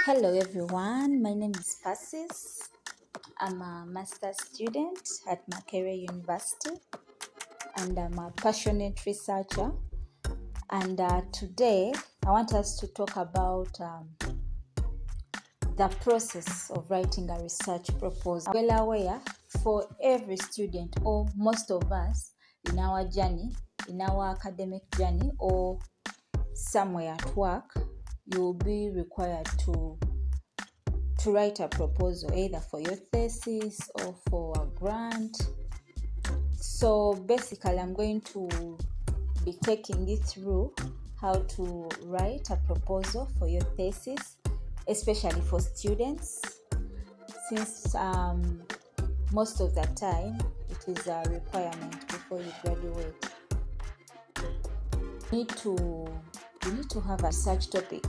Hello everyone, my name is Persis. I'm a master's student at Makerere University and I'm a passionate researcher. And today I want us to talk about the process of writing a research proposal. Well aware, for every student or most of us in our journey, in our academic journey or somewhere at work, you'll be required to write a proposal either for your thesis or for a grant. So basically I'm going to be taking you through how to write a proposal for your thesis, especially for students, since most of the time it is a requirement before you graduate. You need to have a research topic,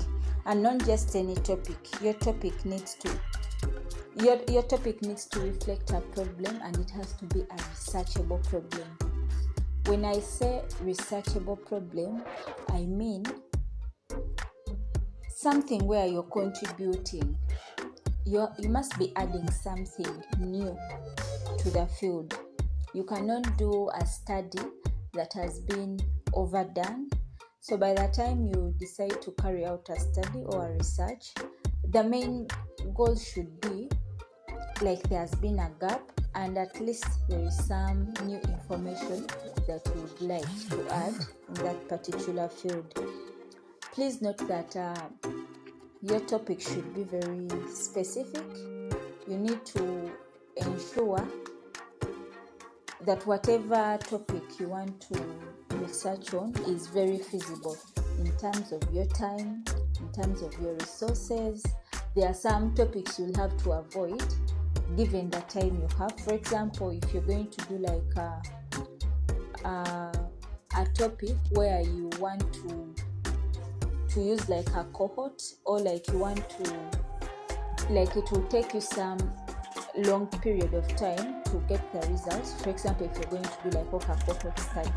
and not just any topic. Your topic needs to reflect a problem, and it has to be a researchable problem. When I say researchable problem, I mean something where you're contributing. You must be adding something new to the field. You cannot do a study that has been overdone. So by the time you decide to carry out a study or a research, the main goal should be like there's been a gap, and at least there is some new information that you would like to add in that particular field. Please note that your topic should be very specific. You need to ensure that whatever topic you want to research on is very feasible in terms of your time, in terms of your resources. There are some topics you'll have to avoid given the time you have. For example, if you're going to do like a topic where you want to use like a cohort, or like you want to, like it will take you some long period of time to get the results. For example, if you're going to do like a cohort study,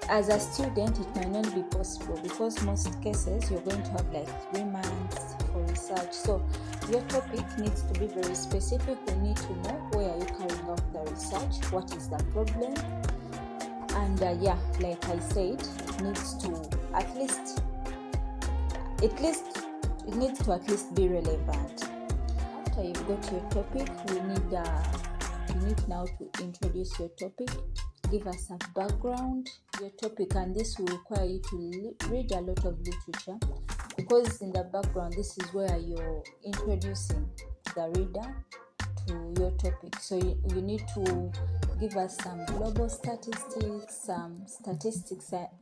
as a student it might not be possible, because most cases you're going to have like 3 months for research. So your topic needs to be very specific. You need to know where are you carrying out the research, what is the problem, and like I said, it needs to at least be relevant. After you've got your topic, you need now to introduce your topic, give us a background, your topic, and this will require you to read a lot of literature, because in the background this is where you're introducing the reader to your topic. So you need to give us some global statistics, some statistics at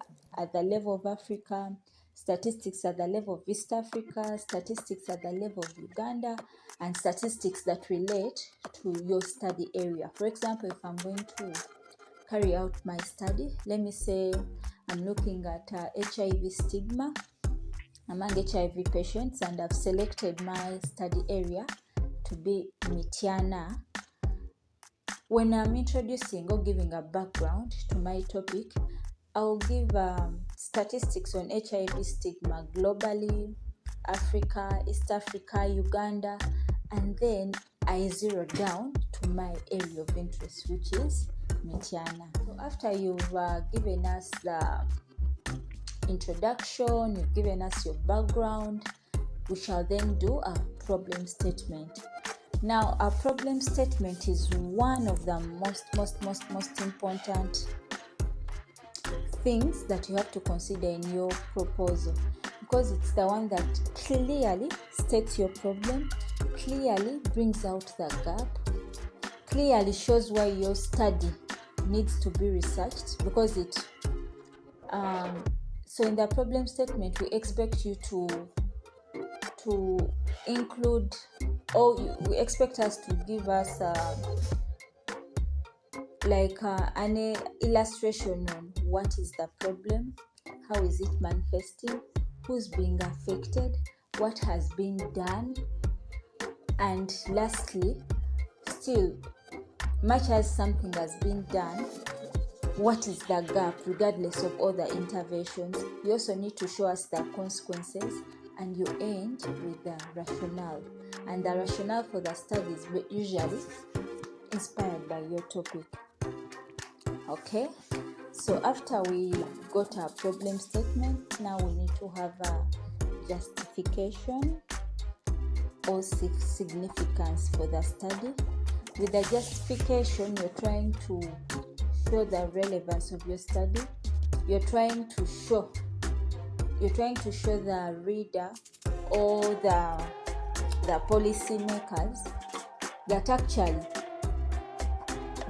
the level of Africa, statistics at the level of East Africa, statistics at the level of Uganda, and statistics that relate to your study area. For example, if I'm going to carry out my study, let me say I'm looking at HIV stigma among HIV patients, and I've selected my study area to be Mityana. When I'm introducing or giving a background to my topic, I'll give statistics on HIV stigma globally, Africa, East Africa, Uganda, and then I zero down to my area of interest, which is Mityana. So after you've given us the introduction, you've given us your background, we shall then do a problem statement. Now, a problem statement is one of the most important things that you have to consider in your proposal, because it's the one that clearly states your problem, clearly brings out the gap, clearly shows why your study needs to be researched, because it so in the problem statement we expect you to include, or we expect us to give us an illustration on what is the problem, how is it manifesting, who's being affected, what has been done, and lastly, still, much as something has been done, what is the gap regardless of other interventions. You also need to show us the consequences and you end with the rationale. And the rationale for the study is usually inspired by your topic. Okay, so after we got our problem statement, now we need to have a justification or significance for the study. With the justification, you're trying to show the relevance of your study. You're trying to show the reader or the policymakers that actually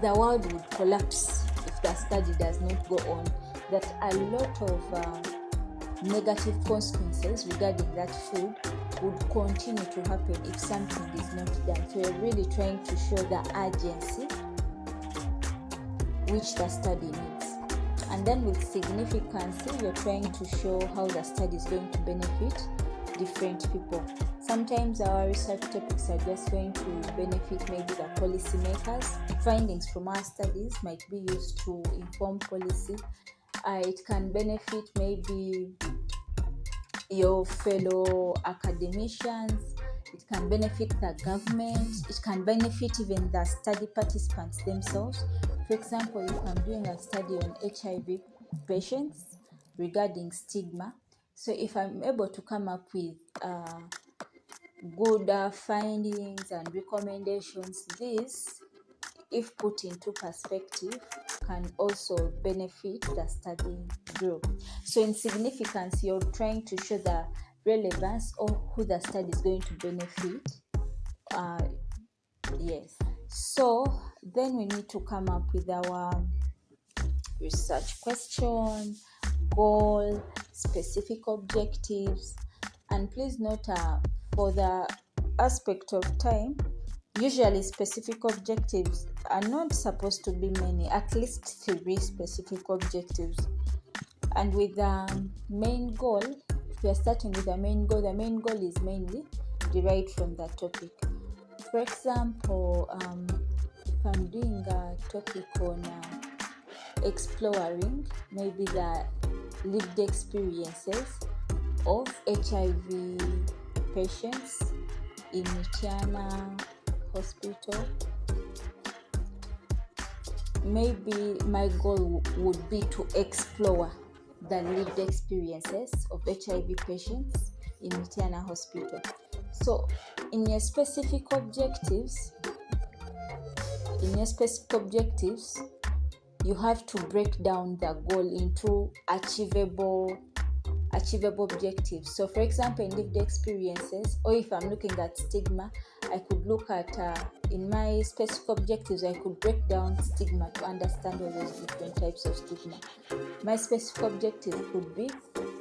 the world would collapse if the study does not go on, that a lot of negative consequences regarding that field would continue to happen if something is not done. So you're really trying to show the urgency which the study needs. And then with significance, you're trying to show how the study is going to benefit different people. Sometimes our research topics are just going to benefit maybe the policymakers. Findings from our studies might be used to inform policy. It can benefit maybe your fellow academicians. It can benefit the government. It can benefit even the study participants themselves. For example, if I'm doing a study on HIV patients regarding stigma, so if I'm able to come up with good findings and recommendations, this, if put into perspective, can also benefit the study group. So in significance, you're trying to show the relevance or who the study is going to benefit. Yes. So then we need to come up with our research question, goal, specific objectives, and please note for the aspect of time, usually specific objectives are not supposed to be many, at least 3 specific objectives. And with the main goal, if we are starting with the main goal is mainly derived from the topic. For example, if I'm doing a topic on exploring maybe the lived experiences of HIV patients in Michiana Hospital, maybe my goal would be to explore the lived experiences of HIV patients in Michiana Hospital. So in your specific objectives, you have to break down the goal into achievable objectives. So for example, in lived experiences, or if I'm looking at stigma, I could look at in my specific objectives, I could break down stigma to understand all those different types of stigma. My specific objective could be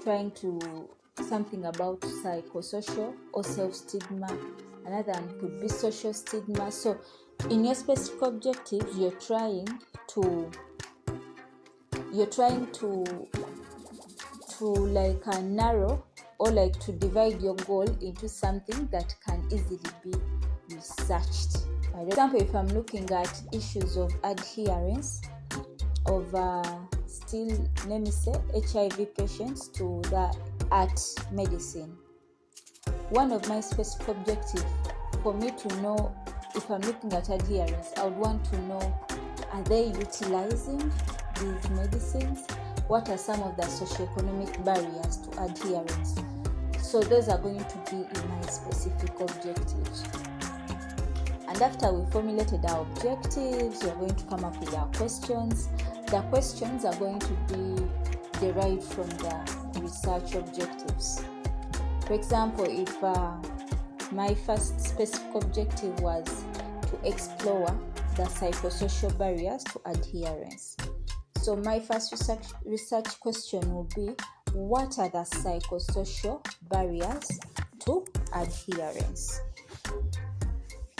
trying to something about psychosocial or self-stigma. Another one could be social stigma. So in your specific objectives, you're trying to like narrow or like to divide your goal into something that can easily be researched. For example, if I'm looking at issues of adherence of still, let me say, HIV patients to the art medicine, one of my specific objectives for me to know, if I'm looking at adherence, I would want to know, are they utilizing these medicines? What are some of the socioeconomic barriers to adherence? So those are going to be in my specific objectives. And after we formulated our objectives, we're going to come up with our questions. The questions are going to be derived from the research objectives. For example, if my first specific objective was to explore the psychosocial barriers to adherence. So my first research question will be, what are the psychosocial barriers to adherence?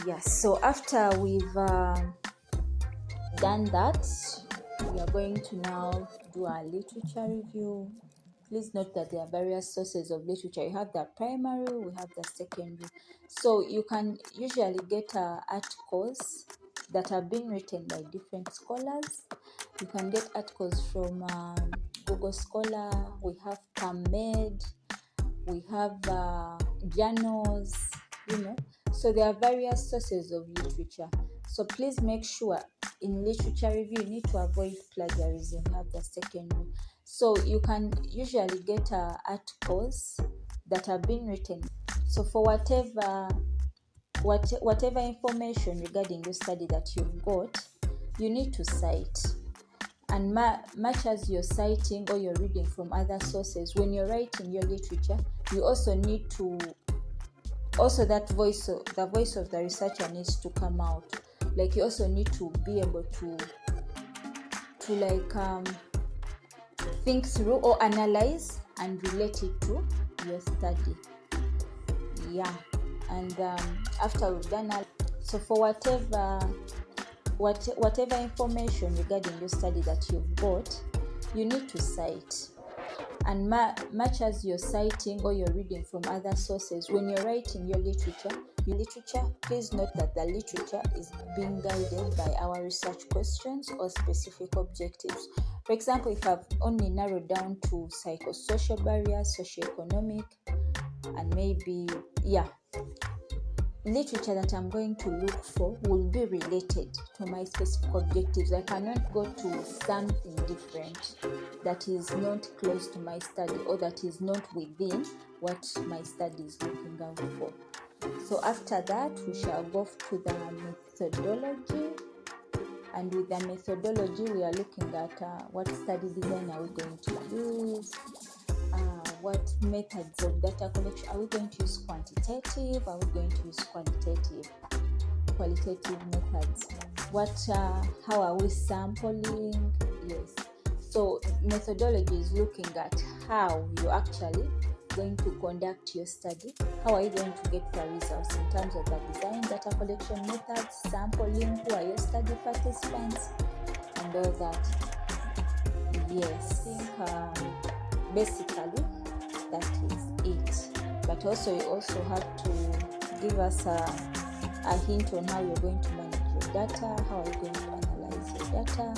Yes, so after we've done that, we are going to now do our literature review. Please note that there are various sources of literature. You have the primary, we have the secondary. So you can usually get articles that have been written by different scholars. You can get articles from Google Scholar. We have PubMed. we have journals, so there are various sources of literature. So please make sure in literature review you need to avoid plagiarism. You have the second rule. So you can usually get articles that have been written. So for whatever information regarding your study that you've got, you need to cite. And much as you're citing or you're reading from other sources, when you're writing your literature, you also need to, the voice of the researcher needs to come out. Like you also need to be able to think through or analyze and relate it to your study. Yeah. And after we've done that, so for whatever information regarding your study that you've got, you need to cite. And much as you're citing or you're reading from other sources, when you're writing your literature, please note that the literature is being guided by our research questions or specific objectives. For example, if I've only narrowed down to psychosocial barriers, socioeconomic, and maybe, literature that I'm going to look for will be related to my specific objectives. I cannot go to something different that is not close to my study or that is not within what my study is looking out for. So after that, we shall go to the methodology. And with the methodology, we are looking at what study design are we going to use, what methods of data collection. Are we going to use quantitative? Are we going to use qualitative methods? How are we sampling? Yes. So methodology is looking at how you're actually going to conduct your study. How are you going to get the results in terms of the design, data collection methods, sampling, who are your study participants, and all that. Yes, I think basically that is it. But also you also have to give us a hint on how you're going to manage your data, how are you going to analyze your data,